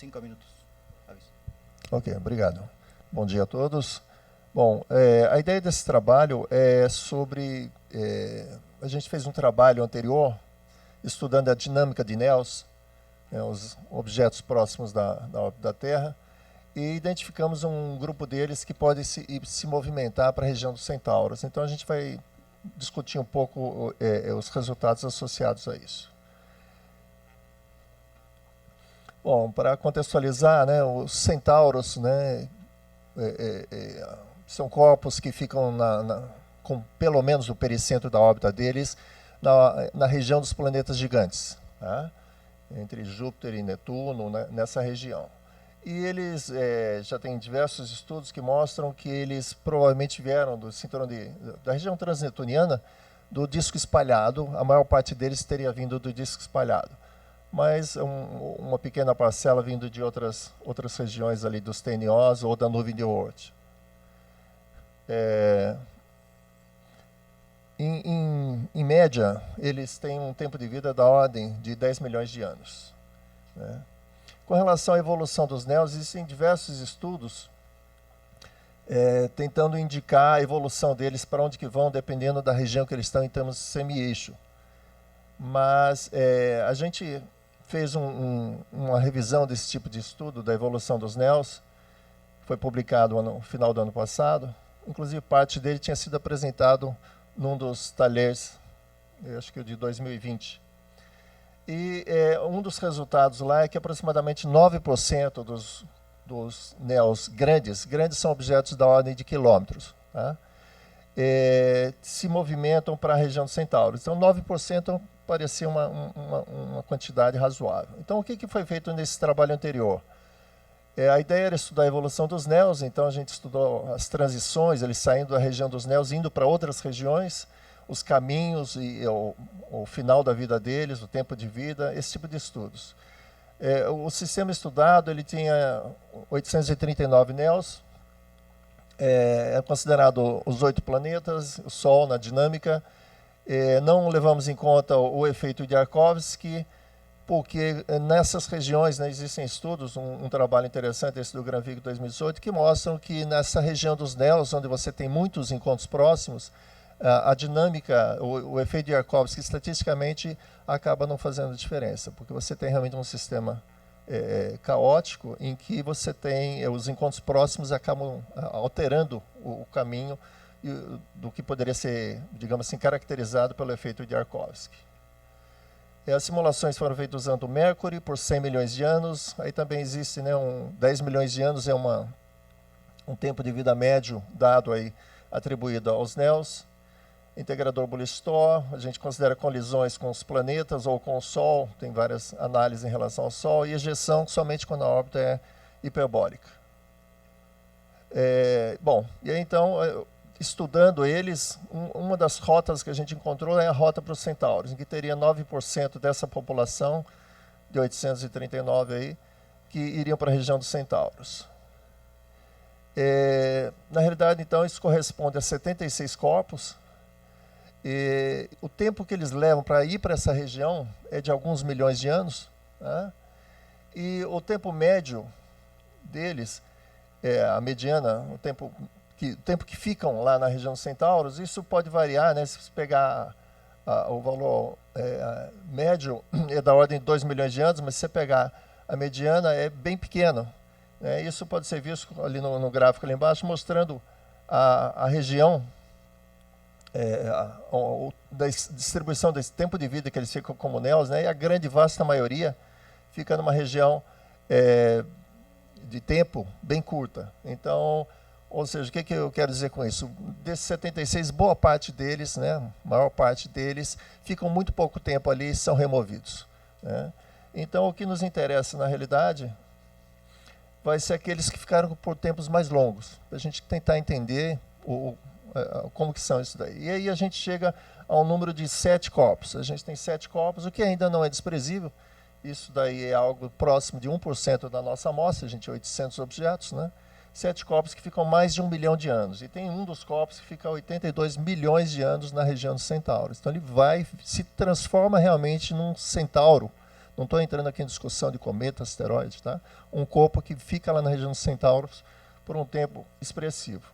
5 minutos. Aviso. Ok, obrigado. Bom dia a todos. Bom, a ideia desse trabalho é sobre... a gente fez um trabalho anterior estudando a dinâmica de NEOs, os objetos próximos da órbita da Terra, e identificamos um grupo deles que pode se movimentar para a região dos Centauros. Então a gente vai discutir um pouco os resultados associados a isso. Bom, para contextualizar, né, os Centauros, né, são corpos que ficam com pelo menos o pericentro da órbita deles na região dos planetas gigantes, tá? Entre Júpiter e Netuno, né, nessa região. E eles já têm diversos estudos que mostram que eles provavelmente vieram do cinturão da região transnetuniana, do disco espalhado. A maior parte deles teria vindo do disco espalhado, mas uma pequena parcela vindo de outras regiões ali dos TNOs ou da nuvem de Oort. Em média, eles têm um tempo de vida da ordem de 10 milhões de anos, né? Com relação à evolução dos NEOs, existem diversos estudos tentando indicar a evolução deles, para onde que vão, dependendo da região que eles estão em termos de semi-eixo. Mas a gente fez uma revisão desse tipo de estudo, da evolução dos NEOs, foi publicado no final do ano passado. Inclusive, parte dele tinha sido apresentado num dos talheres, eu acho que o de 2020. E um dos resultados lá é que aproximadamente 9% dos NEOs grandes são objetos da ordem de quilômetros, tá? Se movimentam para a região dos Centauros. Então, 9% parecia uma quantidade razoável. Então, o que foi feito nesse trabalho anterior? A ideia era estudar a evolução dos NEOs, então a gente estudou as transições, eles saindo da região dos NEOs, indo para outras regiões, os caminhos e o final da vida deles, o tempo de vida, esse tipo de estudos. O sistema estudado, ele tinha 839 NEOs, é considerado os 8 planetas, o Sol na dinâmica. Não levamos em conta o efeito de Yarkovsky, porque nessas regiões, né, existem estudos, um trabalho interessante, esse do Granvig 2018, que mostram que nessa região dos NEOs, onde você tem muitos encontros próximos, a dinâmica, o efeito de Yarkovsky, estatisticamente, acaba não fazendo diferença, porque você tem realmente um sistema caótico em que você tem, os encontros próximos acabam alterando o caminho do que poderia ser, digamos assim, caracterizado pelo efeito de Yarkovsky. As simulações foram feitas usando o Mercury por 100 milhões de anos. Aí também existe, né, 10 milhões de anos, é um tempo de vida médio dado aí, atribuído aos NEOs. Integrador Boole-Storr, a gente considera colisões com os planetas ou com o Sol, tem várias análises em relação ao Sol, e ejeção somente quando a órbita é hiperbólica. Bom, e aí então, estudando eles, uma das rotas que a gente encontrou é a rota para os Centauros, em que teria 9% dessa população, de 839 aí, que iriam para a região dos Centauros. Na realidade, então, isso corresponde a 76 corpos. O tempo que eles levam para ir para essa região é de alguns milhões de anos, tá? E o tempo médio deles, a mediana, o tempo que ficam lá na região dos Centauros, isso pode variar, né? Se você pegar o valor médio, é da ordem de 2 milhões de anos, mas se você pegar a mediana, é bem pequeno, né? Isso pode ser visto ali no gráfico ali embaixo, mostrando a região, da distribuição desse tempo de vida que eles ficam como NEOs, né? E a grande, vasta maioria fica numa região de tempo bem curta. Então, ou seja, o que eu quero dizer com isso? Desses 76, boa parte deles, né, a maior parte deles, ficam muito pouco tempo ali e são removidos, né? Então, o que nos interessa, na realidade, vai ser aqueles que ficaram por tempos mais longos, para a gente tentar entender como que são isso daí. E aí a gente chega ao número de 7 corpos. A gente tem 7 corpos, o que ainda não é desprezível. Isso daí é algo próximo de 1% da nossa amostra, a gente tem 800 objetos, né? 7 corpos que ficam mais de 1 bilhão de anos. E tem um dos corpos que fica 82 milhões de anos na região dos Centauros. Então ele se transforma realmente num centauro, não estou entrando aqui em discussão de cometa, asteroide, tá? Um corpo que fica lá na região dos Centauros por um tempo expressivo.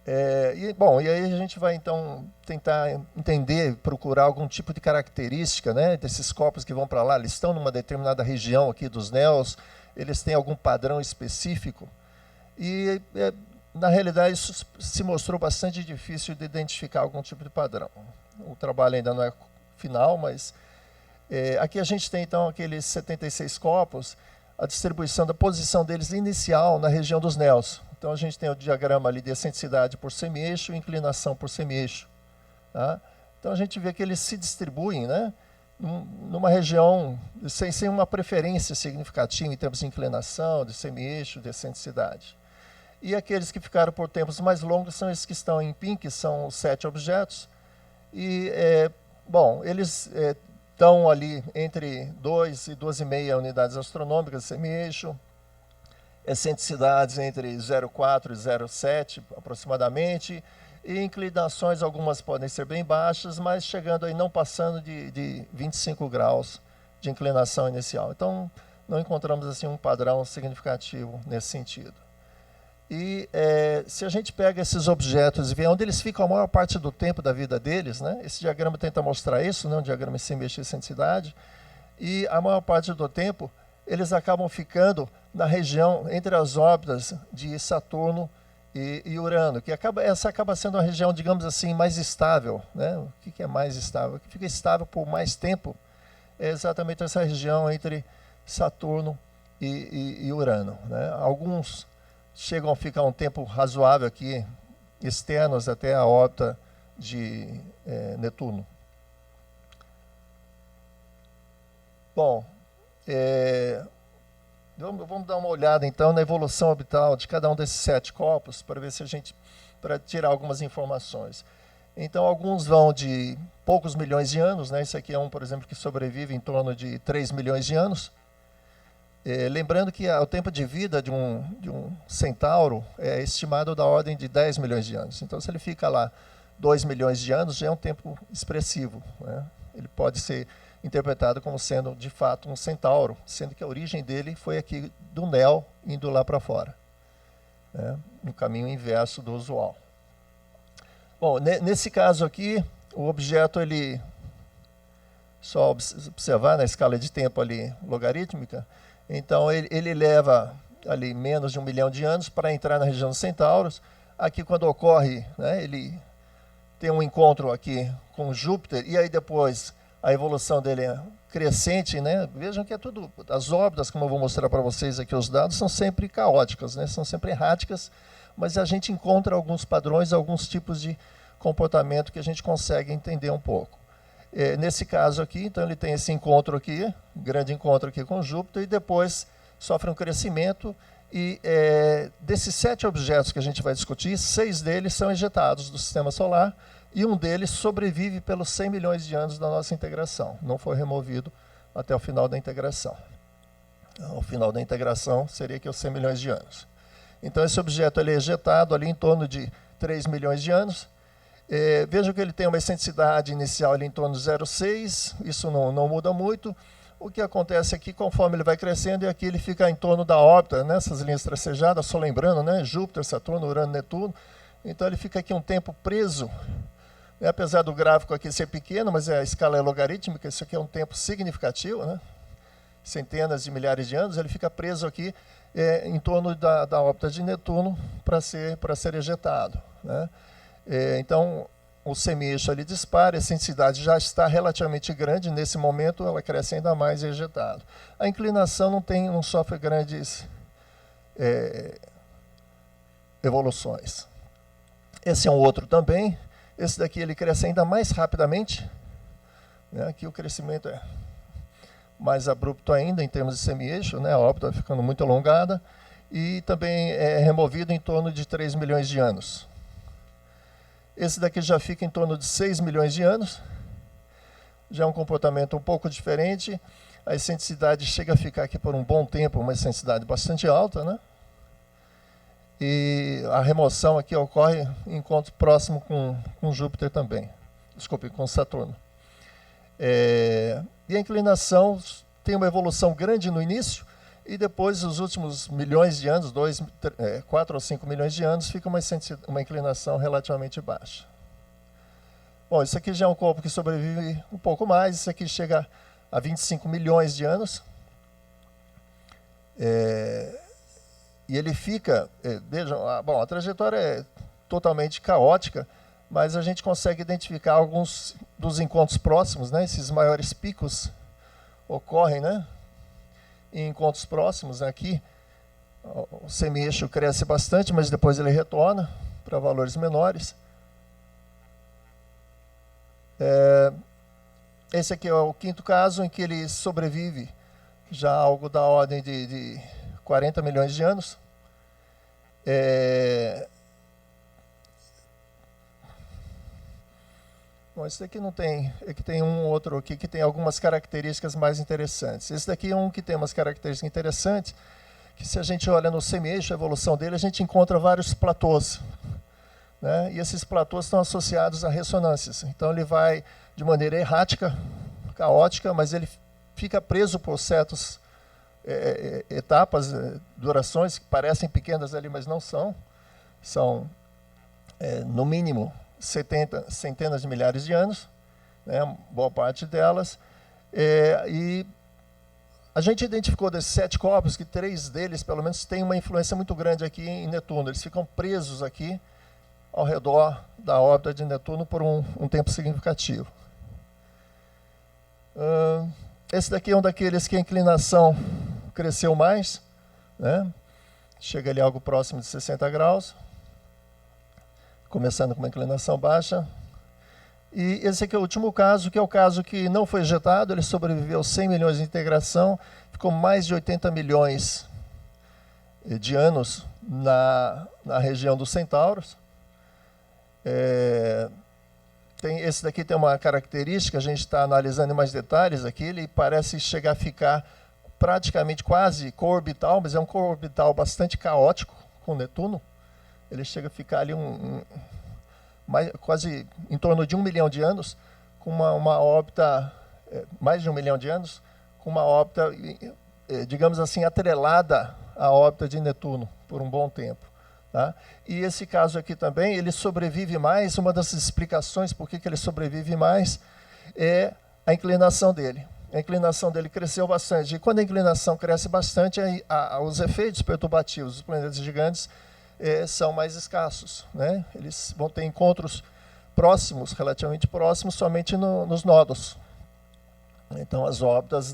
E aí a gente vai, então, tentar entender, procurar algum tipo de característica, né, desses corpos que vão para lá. Eles estão numa determinada região aqui dos NEOs, eles têm algum padrão específico. E, na realidade, isso se mostrou bastante difícil de identificar algum tipo de padrão. O trabalho ainda não é final, mas aqui a gente tem, então, aqueles 76 corpos, a distribuição da posição deles inicial na região dos NEOs. Então, a gente tem o diagrama ali de excentricidade por semi-eixo e inclinação por semi-eixo. Tá? Então, a gente vê que eles se distribuem, né, numa região sem uma preferência significativa em termos de inclinação, de semi-eixo, de excentricidade. E aqueles que ficaram por tempos mais longos são esses que estão em pink, são os 7 objetos. E, eles estão ali entre 2 e 12,5 unidades astronômicas de semi-eixo, excentricidades entre 0,4 e 0,7 aproximadamente, e inclinações algumas podem ser bem baixas, mas chegando aí não passando de 25 graus de inclinação inicial. Então, não encontramos assim um padrão significativo nesse sentido. E se a gente pega esses objetos e vê onde eles ficam a maior parte do tempo da vida deles, né? Esse diagrama tenta mostrar isso, né? Um diagrama sem mexer excentricidade, e a maior parte do tempo eles acabam ficando na região entre as órbitas de Saturno e Urano, que essa acaba sendo uma região, digamos assim, mais estável. Né? O que é mais estável? O que fica estável por mais tempo é exatamente essa região entre Saturno e Urano. Né? Alguns chegam a ficar um tempo razoável aqui, externos até a órbita de Netuno. Bom, vamos dar uma olhada então na evolução orbital de cada um desses 7 corpos para ver se para tirar algumas informações. Então, alguns vão de poucos milhões de anos, né? Esse aqui é um, por exemplo, que sobrevive em torno de 3 milhões de anos. Lembrando que o tempo de vida de um centauro é estimado da ordem de 10 milhões de anos. Então, se ele fica lá 2 milhões de anos, já é um tempo expressivo. Né? Ele pode ser interpretado como sendo, de fato, um centauro, sendo que a origem dele foi aqui do NEO, indo lá para fora, né? No caminho inverso do usual. Bom, nesse caso aqui, o objeto, ele, só observar na escala de tempo ali logarítmica, então ele leva ali menos de 1 milhão de anos para entrar na região dos centauros. Aqui, quando ocorre, né, ele tem um encontro aqui com Júpiter, e aí depois a evolução dele é crescente, né? Vejam que é tudo, as órbitas, como eu vou mostrar para vocês aqui os dados, são sempre caóticas, né? São sempre erráticas, mas a gente encontra alguns padrões, alguns tipos de comportamento que a gente consegue entender um pouco. Nesse caso aqui, então ele tem esse encontro aqui, grande encontro aqui com Júpiter, e depois sofre um crescimento, e desses 7 objetos que a gente vai discutir, 6 deles são ejetados do sistema solar, e um deles sobrevive pelos 100 milhões de anos da nossa integração. Não foi removido até o final da integração. O final da integração seria aqui os 100 milhões de anos. Então, esse objeto ele é ejetado ali em torno de 3 milhões de anos. Vejam que ele tem uma excentricidade inicial ali em torno de 0,6. Isso não muda muito. O que acontece aqui, conforme ele vai crescendo, e aqui ele fica em torno da órbita, nessas linhas tracejadas, só lembrando, né? Júpiter, Saturno, Urano, Netuno. Então, ele fica aqui um tempo preso. Apesar do gráfico aqui ser pequeno, mas a escala é logarítmica, isso aqui é um tempo significativo, né? Centenas de milhares de anos, ele fica preso aqui em torno da órbita de Netuno para ser ejetado. Né? Então, o semi-eixo ali dispara, a excentricidade já está relativamente grande, nesse momento ela cresce ainda mais e é ejetado. A inclinação não sofre grandes evoluções. Esse é um outro também. Esse daqui ele cresce ainda mais rapidamente, né? Aqui o crescimento é mais abrupto ainda em termos de semi-eixo, né? A órbita vai ficando muito alongada, e também é removido em torno de 3 milhões de anos. Esse daqui já fica em torno de 6 milhões de anos, já é um comportamento um pouco diferente. A excentricidade chega a ficar aqui por um bom tempo, uma excentricidade bastante alta, né? E a remoção aqui ocorre em encontro próximo com Júpiter também. Desculpe, com Saturno. E a inclinação tem uma evolução grande no início, e depois, os últimos milhões de anos, 4 ou 5 milhões de anos, fica uma inclinação relativamente baixa. Bom, isso aqui já é um corpo que sobrevive um pouco mais, isso aqui chega a 25 milhões de anos. E ele fica, vejam, bom, a trajetória é totalmente caótica, mas a gente consegue identificar alguns dos encontros próximos, né? Esses maiores picos ocorrem, né, em encontros próximos. Aqui o semi-eixo cresce bastante, mas depois ele retorna para valores menores. Esse aqui é o quinto caso em que ele sobrevive já algo da ordem de 40 milhões de anos. Bom, esse daqui não tem, aqui tem um outro aqui que tem algumas características mais interessantes. Esse daqui é um que tem umas características interessantes, que se a gente olha no semi-eixo, a evolução dele, a gente encontra vários platôs, né? E esses platôs estão associados a ressonâncias. Então ele vai de maneira errática, caótica, mas ele fica preso por certas etapas, durações que parecem pequenas ali, mas não são. São, no mínimo, centenas de milhares de anos, né, boa parte delas. E a gente identificou desses 7 corpos que 3 deles, pelo menos, têm uma influência muito grande aqui em Netuno. Eles ficam presos aqui ao redor da órbita de Netuno por um tempo significativo. Esse daqui é um daqueles que a inclinação cresceu mais, né? Chega ali algo próximo de 60 graus, começando com uma inclinação baixa. E esse aqui é o último caso, que é o caso que não foi ejetado, ele sobreviveu 100 milhões de integração, ficou mais de 80 milhões de anos na região dos centauros. Esse daqui tem uma característica, a gente está analisando em mais detalhes aqui, ele parece chegar a ficar praticamente quase co-orbital, mas é um co-orbital bastante caótico com Netuno. Ele chega a ficar ali quase em torno de 1 milhão de anos, com uma órbita, mais de 1 milhão de anos, com uma órbita, digamos assim, atrelada à órbita de Netuno por um bom tempo. Tá? E esse caso aqui também, ele sobrevive mais, uma das explicações por que ele sobrevive mais é a inclinação dele. A inclinação dele cresceu bastante, e quando a inclinação cresce bastante, os efeitos perturbativos dos planetas gigantes são mais escassos, né? Eles vão ter encontros próximos, relativamente próximos, somente nos nodos. Então, as órbitas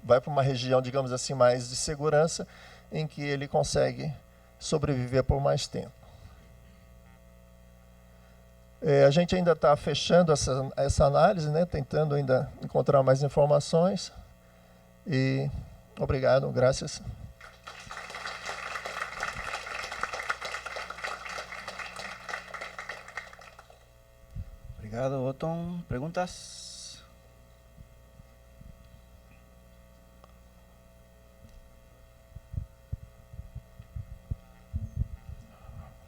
vai para uma região, digamos assim, mais de segurança, em que ele consegue sobreviver por mais tempo. A gente ainda está fechando essa análise, né? Tentando ainda encontrar mais informações. E obrigado, graças. Obrigado, Otton. Perguntas?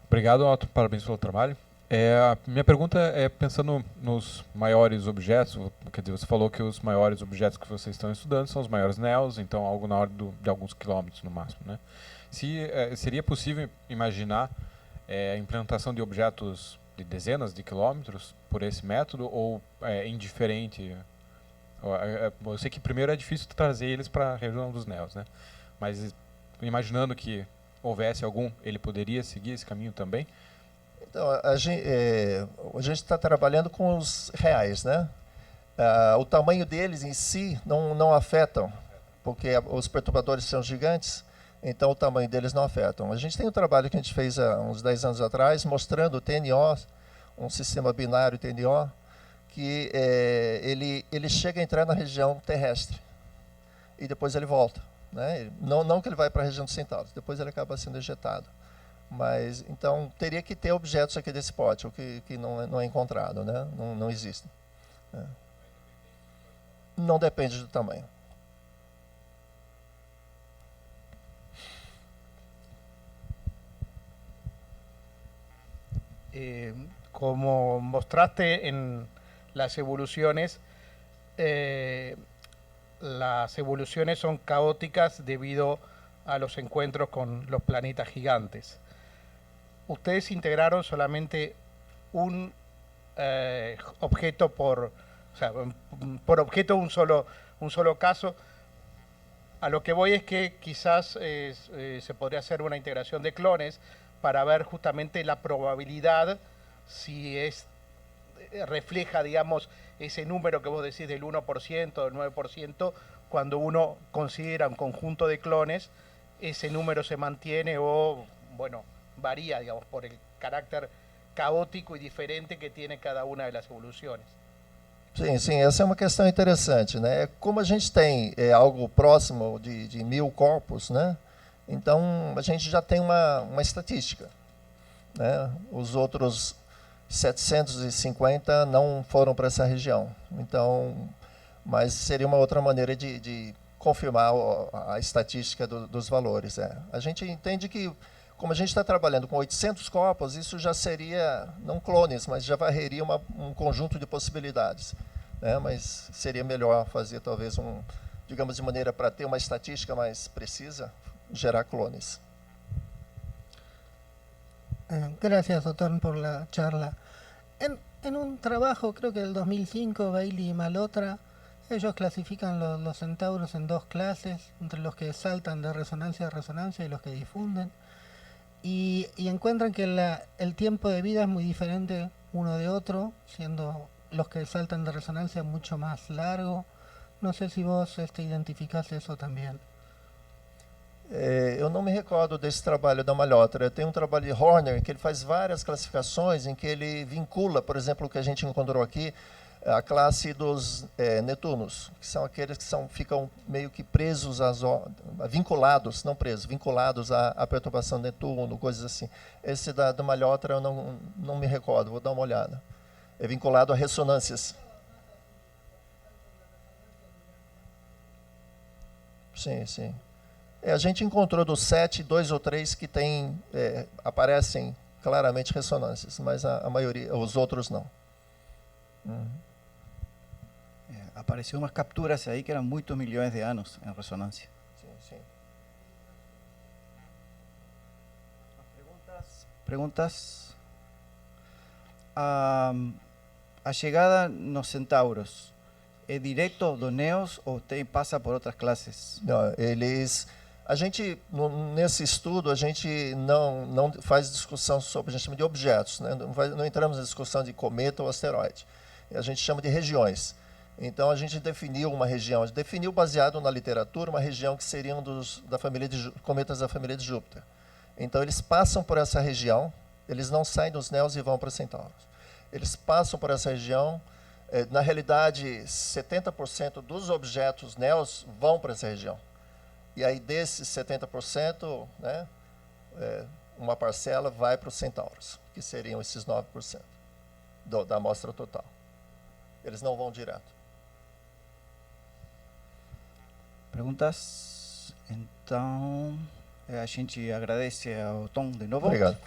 Obrigado, Otton. Parabéns pelo trabalho. A minha pergunta é pensando nos maiores objetos, quer dizer, você falou que os maiores objetos que vocês estão estudando são os maiores NEOs, então algo na ordem de alguns quilômetros no máximo, né? Seria possível imaginar a implantação de objetos de dezenas de quilômetros por esse método, ou é indiferente? Eu sei que primeiro é difícil trazer eles para a região dos NEOs, né? Mas imaginando que houvesse algum, ele poderia seguir esse caminho também? Então, a gente está trabalhando com os reais, né? O tamanho deles em si não afetam, porque os perturbadores são gigantes, então o tamanho deles não afetam. A gente tem um trabalho que a gente fez há uns 10 anos atrás, mostrando o TNO, um sistema binário TNO, que ele chega a entrar na região terrestre e depois ele volta, né? Não que ele vai para a região dos centauros, depois ele acaba sendo ejetado. Mas, então, teria que ter objetos aqui desse porte, o que não é encontrado, né? Não existem. Né? Não depende do tamanho. Como mostraste en las evoluciones, las evoluciones son caóticas debido a los encuentros con los planetas gigantes. Ustedes integraron solamente un objeto por objeto un solo caso. A lo que voy es que quizás se podría hacer una integración de clones para ver justamente la probabilidad, si refleja, digamos, ese número que vos decís del 1%, del 9%, cuando uno considera un conjunto de clones, ese número se mantiene o, bueno, varía, digamos, por el carácter caótico e diferente que tiene cada uma das evoluções. Sim, essa é uma questão interessante, né? Como a gente tem algo próximo de 1000 corpos, né? Então a gente já tem uma estatística, né? Os outros 750 não foram para essa região, então, mas seria uma outra maneira de confirmar a estatística dos valores. A gente entende que, como a gente está trabalhando com 800 corpos, isso já seria, não clones, mas já varreria um conjunto de possibilidades, né? Mas seria melhor fazer talvez digamos de maneira para ter uma estatística mais precisa, gerar clones. Gracias, doctor, por la charla. En un trabajo, creo que del 2005, Bailey y Malotra, ellos clasifican los centauros en dos clases, entre los que saltan de resonancia a resonancia y los que difunden. Y encuentran que el tiempo de vida es muy diferente uno de otro, siendo los que saltan de resonancia mucho más largo. No sé si vos identificás eso también. Eu não me recordo desse trabalho da Malhotra. Tem um trabalho de Horner que ele faz várias classificações em que ele vincula, por exemplo, o que a gente encontrou aqui, a classe dos Netunos, que são aqueles que ficam meio que presos, vinculados, não presos, vinculados à perturbação de Netuno, coisas assim. Esse da Malhotra eu não me recordo, vou dar uma olhada. É vinculado a ressonâncias. Sim, sim. A gente encontrou do 7, 2 ou 3 que aparecem claramente ressonâncias, mas a maioria, os outros não. Apareceu umas capturas aí que eram muitos milhões de anos em ressonância. Sim. Perguntas? A chegada nos centauros é direto dos Neos ou passa por outras classes? Não, a gente, nesse estudo, a gente não faz discussão sobre, a gente chama de objetos, né? Não entramos na discussão de cometa ou asteroide. A gente chama de regiões. Então, a gente definiu uma região, definiu baseado na literatura, uma região que seria da família de cometas da família de Júpiter. Então, eles passam por essa região, eles não saem dos Neos e vão para Centauros. Eles passam por essa região, na realidade, 70% dos objetos Neos vão para essa região. E aí, desses 70%, né, uma parcela vai para os centauros, que seriam esses 9% da amostra total. Eles não vão direto. Perguntas? Então, a gente agradece ao Tom de novo. Obrigado.